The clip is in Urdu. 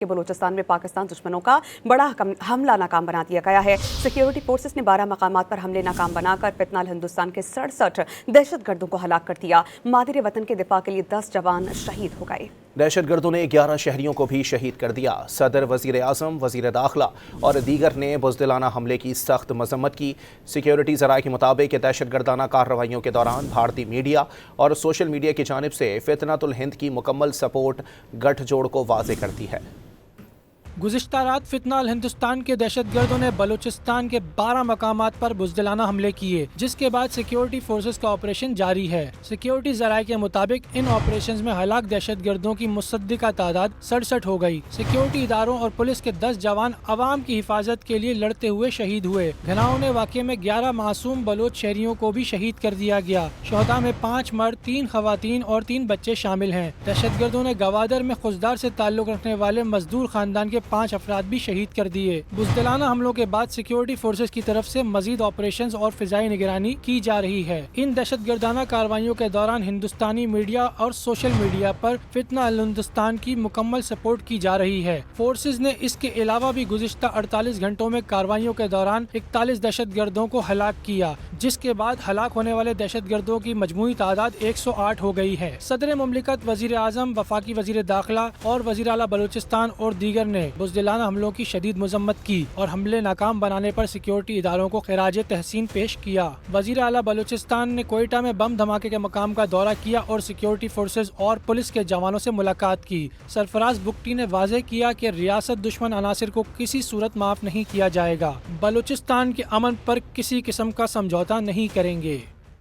کہ بلوچستان میں پاکستان دشمنوں کا بڑا حملہ ناکام بنا دیا گیا ہے۔ سیکیورٹی فورسز نے 12 مقامات پر حملے ناکام بنا کر فتنہ ہندوستان کے 67 دہشت گردوں کو ہلاک کر دیا۔ مادر وطن کے دفاع کے لیے 10 جوان شہید ہو گئے۔ دہشت گردوں نے 11 شہریوں کو بھی شہید کر دیا۔ صدر، وزیر اعظم، وزیر داخلہ اور دیگر نے بزدلانہ حملے کی سخت مذمت کی۔ سیکیورٹی ذرائع کے مطابق دہشت گردانہ کارروائیوں کے دوران بھارتی میڈیا اور سوشل میڈیا کی جانب سے فتنۃ الہند کی مکمل سپورٹ گٹھ جوڑ کو واضح کرتی ہے۔ گزشتہ رات فتنہ الہندوستان کے دہشت گردوں نے بلوچستان کے 12 مقامات پر بزدلانہ حملے کیے، جس کے بعد سیکیورٹی فورسز کا آپریشن جاری ہے۔ سیکیورٹی ذرائع کے مطابق ان آپریشنز میں ہلاک دہشت گردوں کی مصدقہ تعداد 67 ہو گئی۔ سیکیورٹی اداروں اور پولیس کے 10 جوان عوام کی حفاظت کے لیے لڑتے ہوئے شہید ہوئے۔ گھناؤنے واقعے میں 11 معصوم بلوچ شہریوں کو بھی شہید کر دیا گیا۔ شہداء میں 5 مرد، 3 خواتین اور 3 بچے شامل ہیں۔ دہشت گردوں نے گوادر میں خضدار سے تعلق رکھنے والے مزدور خاندان کے 5 افراد بھی شہید کر دیے۔ بزدلانہ حملوں کے بعد سیکیورٹی فورسز کی طرف سے مزید آپریشنز اور فضائی نگرانی کی جا رہی ہے۔ ان دہشت گردانہ کارروائیوں کے دوران ہندوستانی میڈیا اور سوشل میڈیا پر فتنہ الہندوستان کی مکمل سپورٹ کی جا رہی ہے۔ فورسز نے اس کے علاوہ بھی گزشتہ 48 گھنٹوں میں کارروائیوں کے دوران 41 دہشت گردوں کو ہلاک کیا، جس کے بعد ہلاک ہونے والے دہشت گردوں کی مجموعی تعداد 108 ہو گئی ہے۔ صدر مملکت، وزیر اعظم، وفاقی وزیر داخلہ اور وزیر اعلیٰ بلوچستان اور دیگر نے بزدلانہ حملوں کی شدید مذمت کی اور حملے ناکام بنانے پر سیکیورٹی اداروں کو خراج تحسین پیش کیا۔ وزیر اعلیٰ بلوچستان نے کوئٹہ میں بم دھماکے کے مقام کا دورہ کیا اور سیکیورٹی فورسز اور پولیس کے جوانوں سے ملاقات کی۔ سرفراز بگٹی نے واضح کیا کہ ریاست دشمن عناصر کو کسی صورت معاف نہیں کیا جائے گا۔ بلوچستان کے امن پر کسی قسم کا سمجھوتہ نہیں کریں گے۔